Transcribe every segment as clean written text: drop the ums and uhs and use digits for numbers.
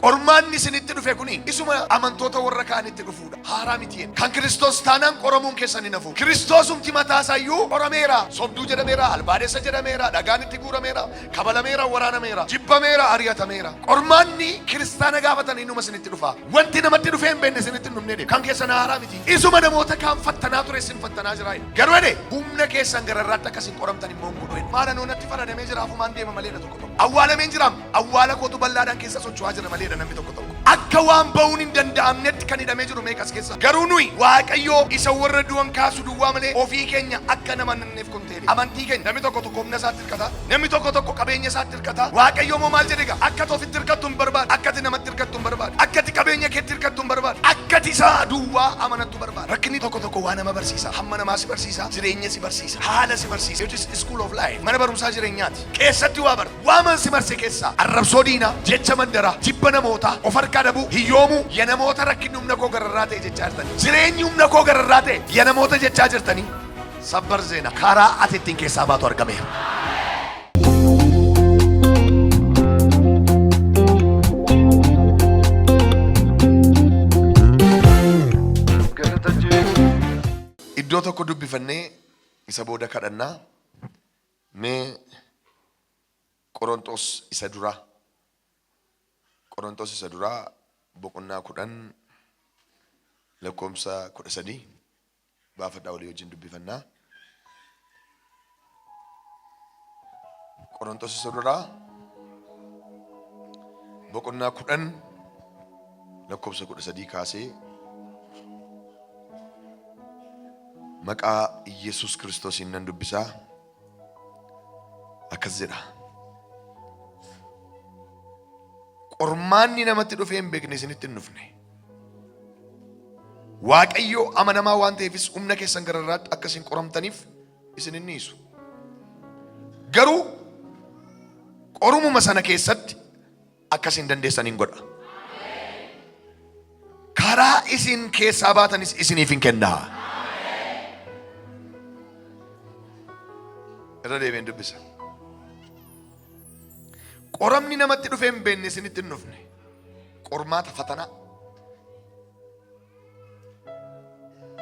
qormaanni isinitti dhufe kuni isuma amantoota warra kaanitti dhufuudha. Haaraa miti. Kan Kiristoos taanaan qoramuun keessan hin hafu. Kiristoosumti mataasayyuu qorameera. Sobduu jedhameera, albaadessa jedhameera, dhagaan itti guurameera, kabalameera, waraanameera, jibbameera, ari'atameera. Qormaanni kiristaana gaafatan innuma isinitti dhufa. Wanti namatti dhufe hin beekne isinitti hin dhufne. Kan keessan haaraa miti. Isuma namoota kaan fattanaa ture isin fattanaa jira. Garuu ede humna keessan gararraatti akkasiin qoramtan immoo hin godhu. Maala noonatti faradamee jira afumaan deema malee tokko tokko. Awwaalameen jiraam. Awwaala kootu bal'aadhaan keessa socho'aa jira malee namni tokko tokko. Akka waan ba'uun hin danda'amnetti kan hidhamee jiru meeqas keessa. Garuu nuyi Waaqayyoo isa warra du'an kaasu duwwaa malee ofii keenya akka nama nanneef kun ta'e. Amantii keenya namni tokko tokko humna isaatti hirkata. Namni tokko tokko qabeenya isaatti hirkata. Waaqayyoo moo maal jedhe gaa? Akka ofitti hirkattu hin barbaadu. Akkati namatti hirkattu hin barbaadu. Akkati qabeenya keetti hirkattu hin barbaadu. Akkati isaa duwwaa amanattu barbaadu. Rakkinni tokko tokko waa nama barsiisa. Hamma namaa si barsiisa. Jireenya si barsiisa. Haala si barsiisa. It is school of life. Mana barumsaa jireenyaati. Keessatti waa bara. Waaman si barsiisa keessa. Arrabsoo diinaa, jecha mandara, jibba namoota, of harkaa dhabuu, hiyyoomu, ya namoota rakkinni humna koo gararraa ta'e jechaa jirtanii. Jireenyi humna koo gararraa ta'e ya namoota jechaa jirtanii. Sabbar zeena karaa ati ittiin keessaa baatu argameera. Iddoo tokko dubbifannee isa booda kadhannaa mee Qorontos isa duraa boqonnaa 10 lakkoofsa 13 baafadhaa walii wajjin dubbifannaa. Qorontos isa duraa boqonnaa 10 lakkoofsa 13 kaasee maqaa Yesuus Kiristoosiin nan dubbisaa akkas jedha. Qormaanni namatti dhufee hin beekne isinitti hin dhufne. Waaqayyoo amanamaa waan ta'eefis humna keessan gararraatti akka isin qoramtaniif isin hin dhiisu. Garuu qorumuma sana keessatti akka isin dandeessan hin godha. Karaa isin keessaa baatanis isiniif hin kennaa. Irra deebiin dubbisa. Qoramni namatti dhufee hin beekne isinitti hin dhufne. Qormaata fatanaa.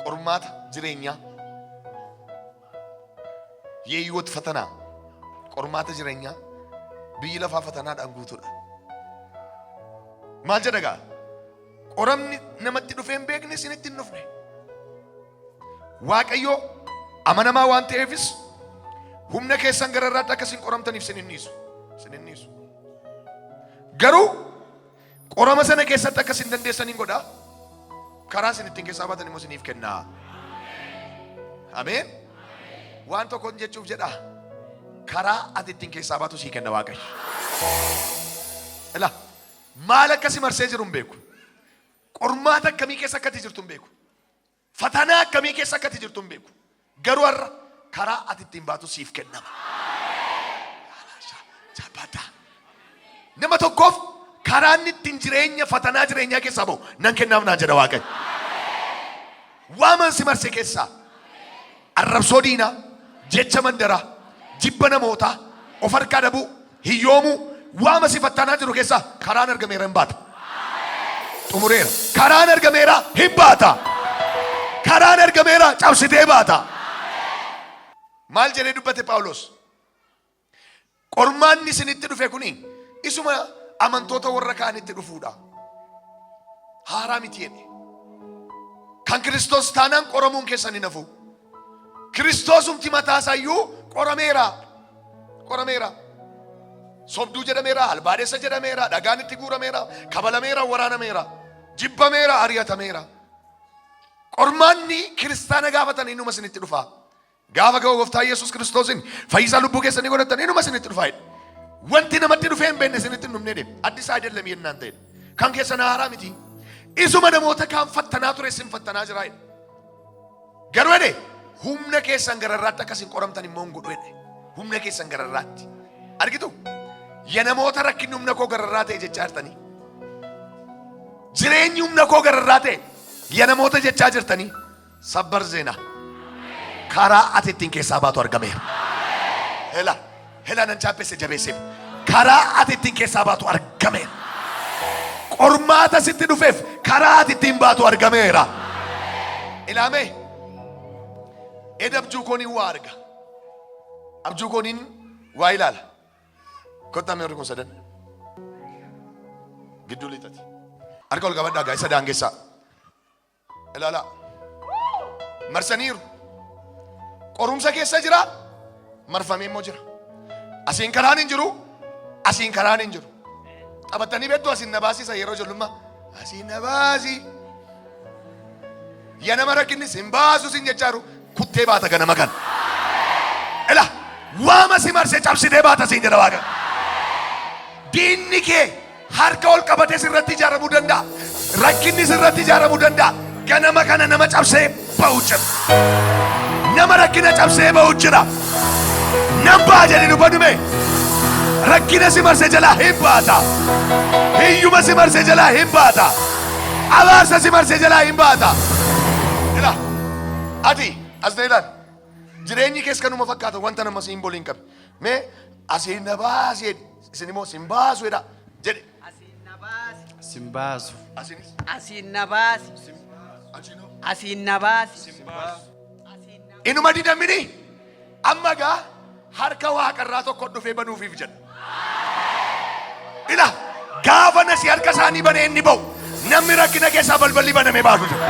Qormaata jireenyaa. Yeeyyoot fatanaa. Qormaata jireenyaa. Biyyi lafaa fatanaadhaan guutuudha. Maal jedha gaa? Qoramni namatti dhufee hin beekne isinitti hin dhufne. Waaqayyoo amanamaa waan ta'eefis humna keessan gararraatti akka isin qoramtaniif isin hin dhiisu. Garuu qorama sana keessatti akka isin dandeessan hin godha. Karaa isin ittiin keessaa baatan immoo isiniif kennaa. Ameen. Waan tokko jechuuf jedha. Karaa ati ittiin keessaa baatu sii kenna Waaqayyo. Ila maal akkasi marsee jiru hin beeku. Qormaata akkamii keessa akkati jirtu hin beeku. Fatanaa akkamii keessa akkati jirtu hin beeku. Garuu har'a karaa ati ittiin baatu siif kennama. Nama tokkoof karaan ittiin jireenya fatanaa jireenyaa keessaa bahu nan kennaaf naan jedha Waaqayyo. Waaman si marse keessaa arrabsoo diinaa, jecha mandaraa, jibba namootaa, of harkaa dhabuu, hiyyoomuu, waama si fattanaa jiru keessaa karaan argameera hin baata. Xumureera. Karaan argameera hin baata. Karaan argameera cabsitee baata. Maal jedhee dubbate Phaawulos? Qormaanni isinitti dhufe kuni isuma amantoota warra kaanitti dhufuudha. Haaraa miti jedhe. Kan Kiristoos taanaan qoramuun keessan hin hafu. Kiristoosumti mataasayyuu qorameera. Sobduu jedhameera, albaadessa jedhameera, dhagaan itti guurameera, kabalameera, waraanameera, jibbameera, ari'atameera. Qormaanni kiristaana gaafatan innuma isinitti dhufa. Gaafa ga'u gooftaa Yesuus Kiristoosin fayyisaa lubbuu keessanii godhatan innuma isinitti dhufa. Wanti namatti dhufee hin beekne isinitti hin dhufne addis ayyaanaa yennaan ta'e. Kan keessan haaraa miti. Isuma namoota kaan fattanaa ture isin fattanaa jira. Garuu jedhe humna keessan gararraatti akkasiin qoramtan immoo hin godhu jedhe. Humna keessan gararraatti. Argitu? Ya namoota rakkinni humna koo gararraa ta'e jechaa jirtanii. Jireenyi humna koo gararraa ta'e ya namoota jechaa jirtanii. Sabbar zeena. Karaa ati ittiin keessaa baatu argameera. Hela nan chaappesse jabeesseef. Karaa ati ittiin keessaa baatu argameera. qormaata sitti dhufeef karaa ati ittiin baatu argameera. Ilaame edabjuu kooniin waa arga. Abjuu kooniin waa ilaala. Kottaa mee kun sadan gidduu lixati. Harka ol qabadhaa gaa isa daangessaa. Ilaala marsaniiru. Qorumsa keessa jira, marfamee immoo jira. Asiin karaan hin jiru, asiin karaan hin jiru. Taphatanii beektu asiin na baasisa yeroo ijoollummaa. Asiin na baasi. Yaa nama rakkinni sin baasu sin jechaaru kuttee baata ganama kan. Ela waama si marsee cabsitee baata sin jedha Waaqa. Diinni kee harka ol qabatee sirratti ijaaramuu danda'a. Rakkinni sirratti ijaaramuu danda'a. Ganama kana nama cabsee ba'u jira. Nama rakkina cabsee ba'u jira. Nambaa jedhi dhufadume. Rakkina si marsee jalaa hin baata. Hiyyuma si marsee jalaa hin baata. Abaarsa si marsee jalaa hin baata. Ila ati as na ilaali. Jireenyi kees kanuma fakkaata wanta nama simboliin hin qabu. Mee asiin na baasi jedhi. Isin immoo sin baasu jedha jedhe. Asiin na baasi. Sin baasu. Asiinis. Asiin na baasi. Achiinoo. Asiin na baasi. Inuma didamini amma gaa harka waaqarraa tokko dhufee banuufiif jedha. Ila gaafa nasi harka isaanii banee inni ba'u namni rakkina keessaa balballi banamee baatu jira.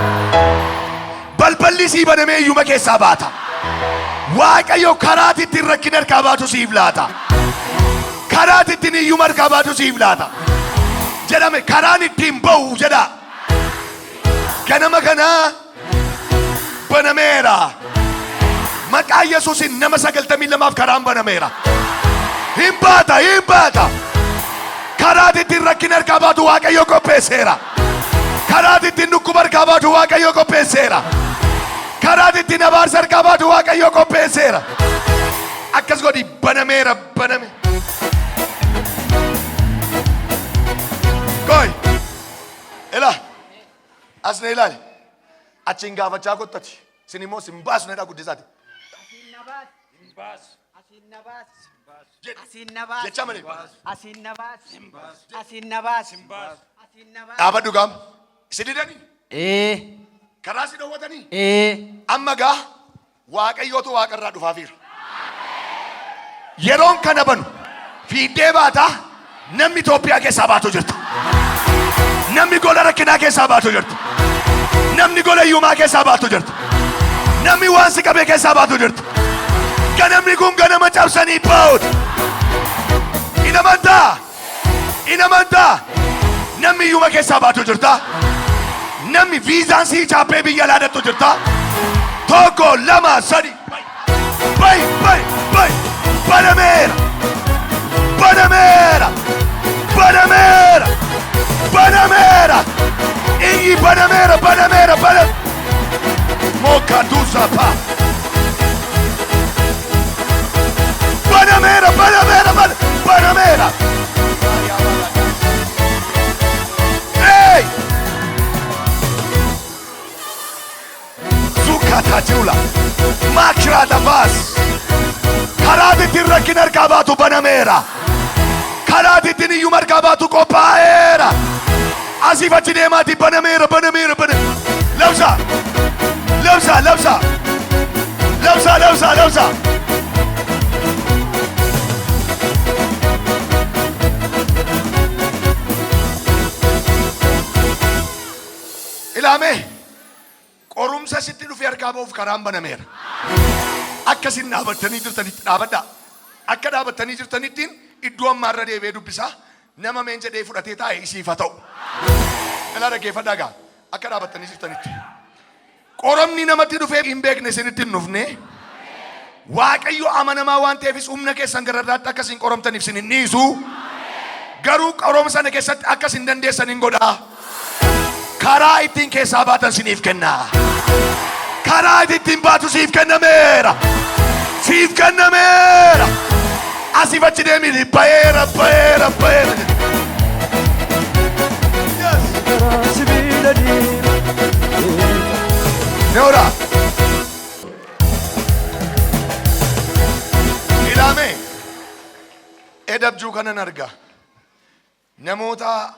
Balballi sii banamee iyyuma keessaa baata. Waaqayyo karaatti ittiin rakkina harkaa baatu siif laata. Karaatti ittiin iyyuma harkaa baatu siif laata. Jedhame karaan ittiin ba'u jedha. Ganama kanaa banameera. Maqaa Yesuusin nama 92 karaan banameera. Hin baata, hin baata. Karaatti ittiin rakkina harkaa baatu Waaqayyo qopheesseera. Karaatti ittiin dhukkuba harkaa baatu Waaqayyo qopheesseera. Karaatti ittiin abaarsa harkaa baatu Waaqayyo qopheesseera. Akkas godhi banameera baname. Goy. Ela. Asna ilaali. Achiin gaafachaa kottati. Sin immoo sin baasu nedha guddisaati. Asiin na baasi. Sin baasu. Asiin na baasi. Asiin na baasi. Jecha malee. Asiin na baasi. Asiin na baasi. Asiin na baasi. Dhaabadhu gaam. Isin didanii. Karaa si dhowwatanii. Amma gaa Waaqayyootu waaqarraa dhufaafiira. Yeroon kana banu fiiddee baata namni Itoophiyaa keessaa baatu jirtu. Namni gola rakkinaa keessaa baatu jirtu. Namni gola hiyyumaa keessaa baatu jirtu. Namni waan si qabee keessaa baatu jirtu. Ganamni kun ganama cabsanii baa'uudha. In amantaa. In amantaa. Namni hiyyuma keessaa baatu jirta. Namni viizaan sii chaappee biyya laadattu jirta. Tokko lama sadi. Bay. Banameera. Banameera. Banameera. Banameera. Iyyi banameera. Banameera. Moka duza pa. Banameera. Banameera. Hey! Zukata jula. Makra da bas. Karaatti ittiin rakkina harkaa baatu banameera. Karaatti ittiin iyyuma harkaa baatu qophaa'eera. Asiif achi deemaati banameera. Labsa. Ilaame qorumsa sitti dhufee harkaa ba'uuf karaan banameera. Akkasin dhaabattanii jirtanitti dhaabadhaa. Akka dhaabattanii jirtanittiin iddoo ammaarra deebi'ee dubbisaa nama meen jedhee fudhatee taa'e isiif haa ta'u. Ilaa dhaggeeffadhaa gaa akka dhaabattanii jirtanitti. Qoromni namatti dhufee hin beekne isinitti hin dhufne. Waaqayyo amanamaa waan ta'eefis humna keessan gararraatti akkasin qoromtaniif isin hin dhiisu. Garuu qoroma sana keessatti akkas hin dandeessan hin godhaa. Karaa ittiin keessaa baatan siniif kennaa. Karaa ittiin baatu siif kennameera. Siif kennameera. Asiif achi deemini bayeera. Ne ora. Ilaame edabjuu kanan arga. Namoota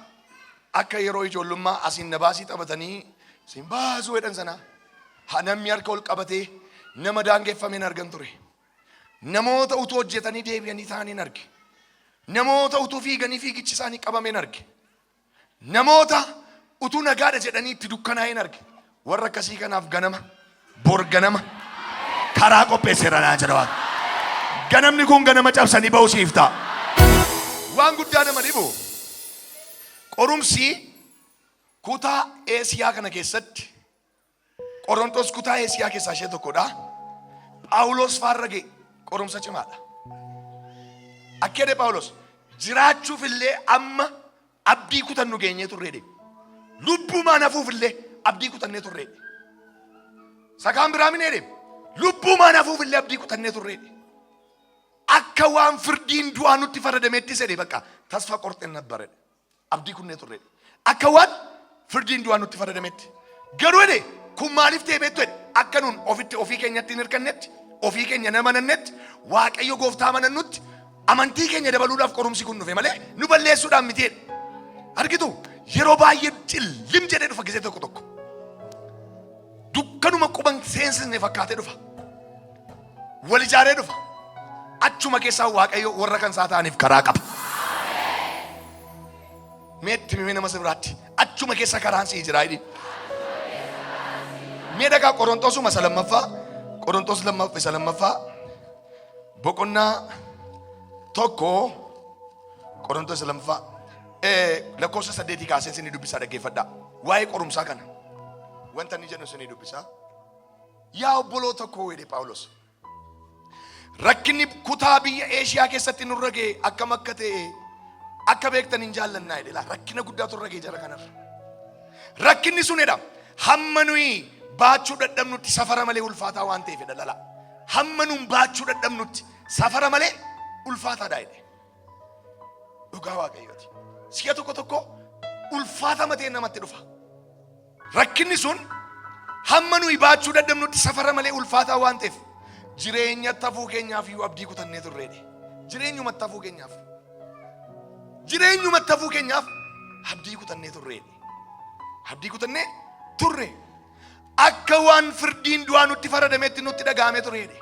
akka yeroo ijoollummaa asiin na baasii taphatanii siin baasuu jedhan sana namni harka ol qabatee nama daangeffameen argan ture. Namoota utuu hojjetanii deebi'anii ta'aniin arge. Namoota utuu fiiganii fiigichi isaanii qabameen arge. Namoota utuu nagaadha jedhanii itti dukkanaa'een arge. Warra akkasii kanaaf ganama bor ganama karaa qopheesseera naa jedha Waaqa. Ganamni kun ganama cabsanii ba'uu siif ta'a. Waan guddaa nama dhibu qorumsi kutaa Eesiyaa kana keessatti Qorontos kutaa Eesiyaa keessaa ishee tokkodha. Phaawulos faarra ga'e qorumsa cimaadha. Akka jedhe Phaawulos jiraachuuf illee amma abdii kutannu geenyee turreedhe. Lubbumaan hafuuf illee abdii kutannee turreedhe. Sakaan biraa mineedhe lubbumaan hafuuf illee abdii kutannee turreedhe. Akka waan firdiin du'aa nutti faradameetti sedhe bakka tasfa qorxeen nabbaredhe. Abdii kunnee turreedhe. Akka waan firdiin du'aa nutti faradameetti. Garuu jedhe kun maaliif ta'e beektu jedhe akka nuun ofitti ofii keenyatti hin hirkannetti ofii keenya nama nannetti Waaqayyo gooftaa amanannutti amantii keenya dabaluudhaaf qorumsi kun dhufe malee nu balleessuudhaan miti jedhe. Argitu yeroo baay'ee cillim jedhee dhufa gisee tokko tokko. Dukkanuma quban seensisne fakkaatee dhufa. Wal ijaaree dhufa. Achuma keessaa Waaqayyo warra kan isaa ta'aniif karaa qaba. Meetti mimee nama sibiraatti achuma keessa karaan sii jiraa jedhi. Mee dhagaa Qorontosuma isa lammaffaa Qorontos isa lammaffaa boqonnaa tokko Qorontos isa lammaffaa lakkoofsa 8 kaasee isin dubbisaa dhaggeeffadhaa. Waa'ee qorumsaa kana wanta inni jennu isin dubbisaa. Yaa obboloota koo jedhe Phaawulos. Rakkinni kutaa biyya Eeshiyaa keessatti nurra ga'e akkam akka ta'e akka beektan hin jaallannaa jedhe. Rakkina guddaatu irra ga'e jara kanarra. Rakkinni sunedha. Hamma nuyi baachuu dadhabnutti safara malee ulfaataa waan ta'eef dhalala. Hamma nuun baachuu dadhabnutti safara malee ulfaataadha jedhe. Dhugaa Waaqayyooti. Si'a tokko tokko ulfaata matee namatti dhufa. Rakkinni sun hamma nuyi baachuu dadhabnutti safara malee ulfaataa waan ta'eef jireenya tafuu keenyaaf iyyuu abdii kutannee turreedhe. Jireenyumatti tafuu keenyaaf. Jireenyumatti tafuu keenyaaf abdii kutannee turreedhe. Abdii kutannee turre. Akka waan firdiin du'aa nutti faradameetti nutti dhaga'amee tureedhe.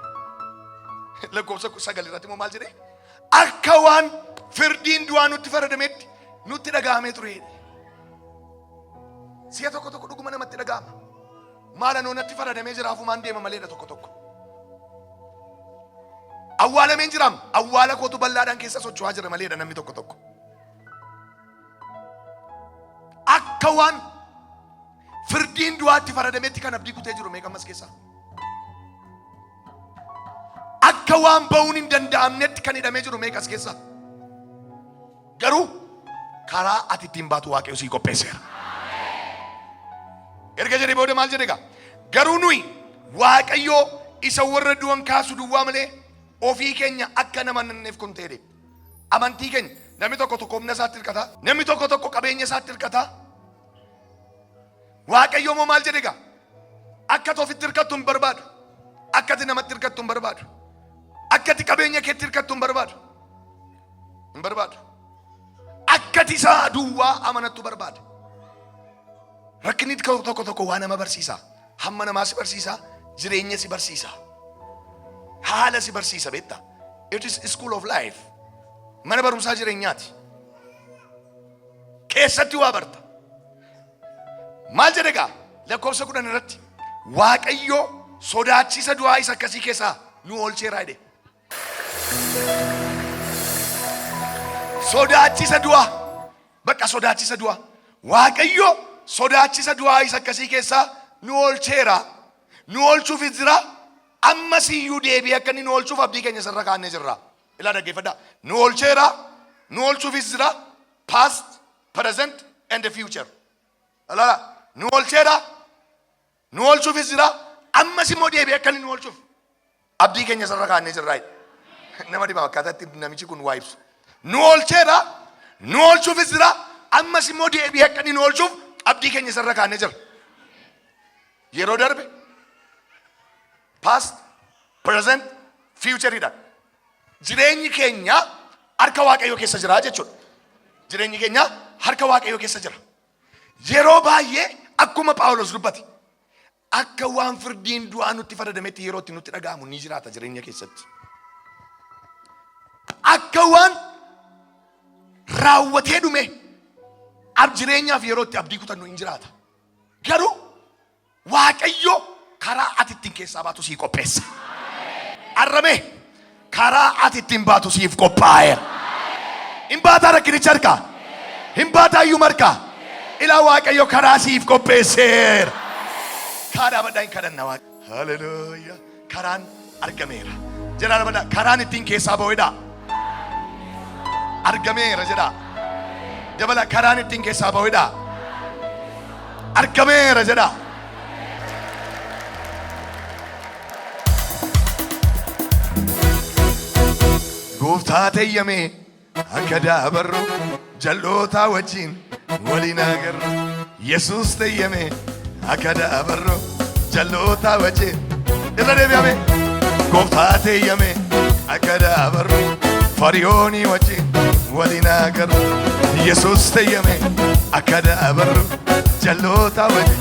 Lakkoofsa 9 irratti immoo maal jedhe? Akka waan firdiin du'aa nutti faradameetti nutti dhaga'amee tureedhe. Si'a tokko tokko dhuguma namatti dhaga'ama. Maala noo natti faradamee jiraafu maan deema maleedha tokko tokko. Awwaalameen jiraam awwaala kootu bal'aadhaan keessa socho'aa jira maleedha namni tokko tokko. Akka waan firdiin du'aatti faradameetti kan abdii kutee jiru meeqammas keessa. Akka waan ba'uun hin danda'amnetti kan hidhamee jiru meeqas keessa. Garuu karaa ati ittiin baatu Waaqayyo sii qopheesseera. Erga jedhee booda maal jedhe egaa? Garuu nuyi Waaqayyo isa warra du'an kaasu duwwaa malee ofii keenya akka nama nanneef kun ta'e. Amantii keenya namni tokko tokko humna isaatti hirkata. Namni tokko tokko qabeenya isaatti hirkata. Waaqayyo moo maal jedhe egaa? Akka ofitti hirkattu hin barbaadu. Akkati namatti hirkattu hin barbaadu. Akkati qabeenya keetti hirkattu hin barbaadu. Hin barbaadu. Akkati isaa duwwaa amanattu barbaada. Rakkinni tokko tokko waa nama barsiisa. Hamma namaa si barsiisa. Jireenya si barsiisa. Haala si barsiisa beektaa. It is a school of life. Mana barumsaa jireenyaati. Keessatti waa barta. Maal jedhe egaa? Lakkoofsa 10 irratti Waaqayyo sodaachisa du'aa isa akkasii keessaa nu oolcheera jedhe. Sodaachisa du'aa. Bakka sodaachisa du'aa. Waaqayyo sodaachisa du'aa isa akkasii keessaa nu oolcheera. Nu oolchuufis jira. Ammas iyyuu deebi'ee akka inni nu oolchuuf abdii keenya sarara kaannee jirra. Ilaa dhaggeeffadhaa. Nu oolcheera. Nu oolchuufis jira. Past, present and the future. Ilaala. Nu oolcheera. Nu oolchuufis jira. Ammas immoo deebi'ee akka inni nu oolchuuf abdii keenya sarara kaannee jirra. Nama dhibaa akkaataatti namichi kun waa ibsu. Nu oolcheera. Nu oolchuufis jira. Ammas immoo deebi'ee akka inni nu oolchuuf abdii keenya sarara kaannee jirra. Yeroo darbe past, present, future idha. Jireenyi keenya harka Waaqayyoo keessa jira jechuudha. Jireenyi keenya harka Waaqayyoo keessa jira. Yeroo baay'ee akkuma Phaawulos dubbate akka waan firdiin du'aa nutti faradametti yerootti nutti dhaga'amu ni jiraata jireenya keessatti. Akka waan raawwatee dhume jireenyaaf yerootti abdii kutannu hin jiraata. Garuu Waaqayyo karaa ati ittiin keessaa baatu siif qopheessa. Arrame karaa ati ittiin baatu siif qophaa'eera. Hin baataa rakkinicha harkaa. Hin baataa iyyuu markaa. Ilaa Waaqayyo karaa siif qopheesseera. Kaadhaa baddaa hin kadhanna Waaqa. Haleluuyaa. Karaan argameera. Jedhaa baddaa karaan ittiin keessaa ba'uudha. Argameera jedhaa. Dabala karaan ittiin keessaa ba'uudha. Argameera jedhaa. Gooftaa teeyyamee akka daabarru jal'ootaa wajjin waliin agarru. Yesuus teeyyamee akka daabarru jal'ootaa wajjin irra deebi'ame. Gooftaa teeyyamee akka daabarru fariyoonii wajjin waliin agarru. Yesuus teeyyamee akka daabarru jal'ootaa wajjin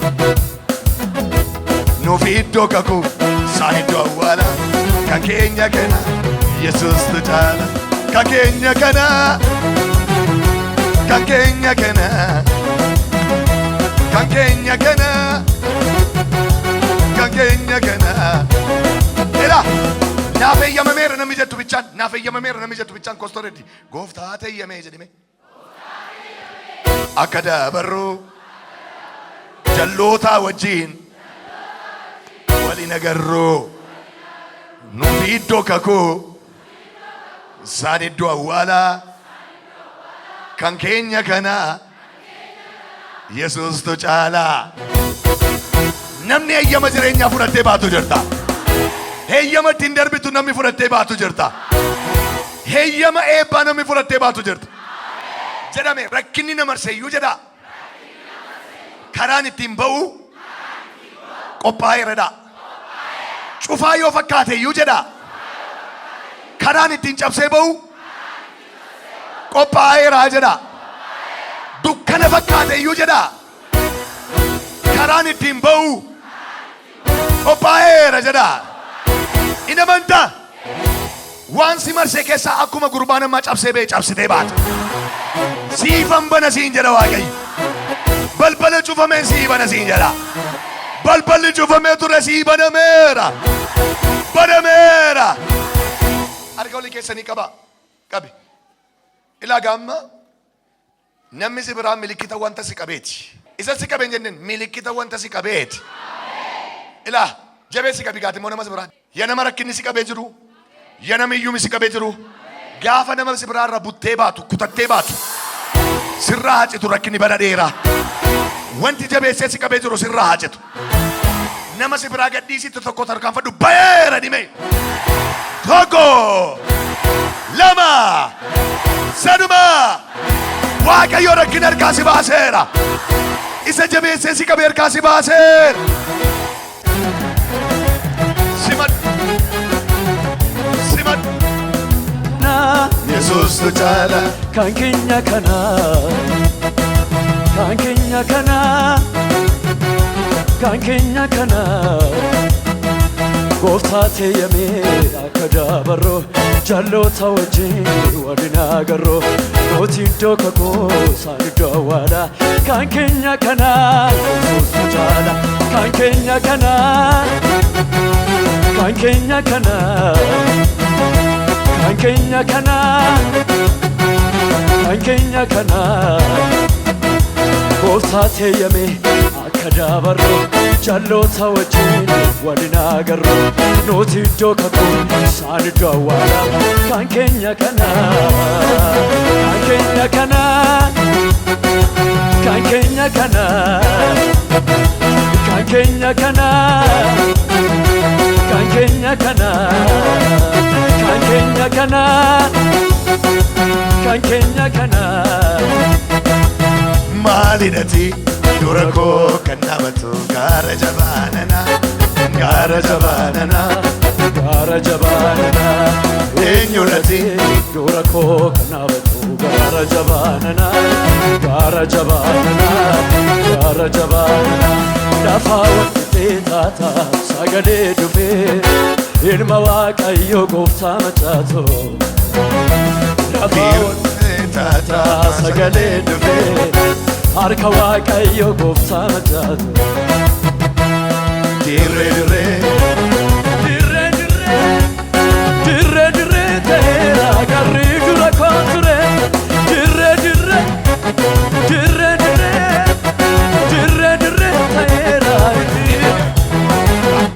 nuuf iddoo kakuu isaan iddoo awwaalaa kan keenya kana. Yesus tu jaala kan keenya kana kan keenya kana kan keenya kana kan keenya kana. Ela naaf eeyyamameera namni jettu bichaan naaf eeyyamameera namni jettu bichaan kostoreetti gooftaa teeyyamee jedhime akka daabarru jal'ootaa wajjin waliin agarru nuuf iddoo kakuu isaan iddoo awwaalaa kan keenya kana. Yesuus tu caalaa. Namni eeyyama jireenyaa fudhattee baatu jirta. Eeyyama ittiin darbitu namni fudhattee baatu jirta. Eeyyama eebbaa namni fudhattee baatu jirta. Jedhame rakkinni nama marseeyyuu jedha. Karaan ittiin ba'u qophaa'eeradha. Cufaa yoo fakkaateyyuu jedha. Karaan ittiin cabsee ba'u qophaa'eera jedha. Dukkana fakkaateyyuu jedha. Karaan ittiin ba'u qophaa'eera jedha. Inni amantaa waan si marsee keessaa akkuma gurbaa namaa cabsee ba'e cabsitee baata. Siifan bana siin jedha Waaqayyo. Balbala cufameen sii bana siin jedha. Balballi cufamee ture sii banameera. Banameera. Arga olii keessanii qaba. Qabi. Ilaa gaamma namni si biraa milikkita wanta si qabeeti. Isa si qabeen jenneen milikkita wanta si qabeeti. Ilaa jabee si qabi gaati moo nama si biraan. Ya nama rakkinni si qabee jiru. Ya nama iyyuu si qabee jiru. Gaafa nama si biraa irra buttee baatu kutattee baatu. Sirraa hacitu rakkinni bara dheeraa. Wanti jabeessee si qabee jiru sirraa hacitu. Nama si biraa gadhiisitti tokko tarkaanfadhu bayeera dhime. Tokko lama saduma Waaqayyo rakkina harkaa si baaseera. Isa jabeessee si qabee harkaa si baaseera. Simad simad Yesuus tu jaala kan keenya kana kan keenya kana kan keenya kana. Gooftaa teeyyamee akka daabarru jal'oota wajjin waliin agarru. Nuti iddoo kakuu isaan iddoo awwaalaa kan keenya kana. Yesuus tu jaala kan keenya kana kan keenya kana kan keenya kana kan keenya kana. Gooftaa teeyyamee akka daabarru jal'oota wajjin waliin agarru. Nuti iddoo kakuu isaan iddoo awwaalaa kan keenya kana kan keenya kana kan keenya kana kan keenya kana kan keenya kana kan keenya kana kan keenya kana. Maalidhati dura koo kan dhaabatu gaara jabaanana gaara jabaanana gaara jabaanana. Eenyudhati dura koo kan dhaabatu gaara jabaanana gaara jabaanana warra jabaadha lafa walqixxeetaata sagalee dhufee ilma waaqayyo gooftaa machaatu lafa walqixxeetaata sagalee dhufee harka waaqayyo gooftaa machaatu dirree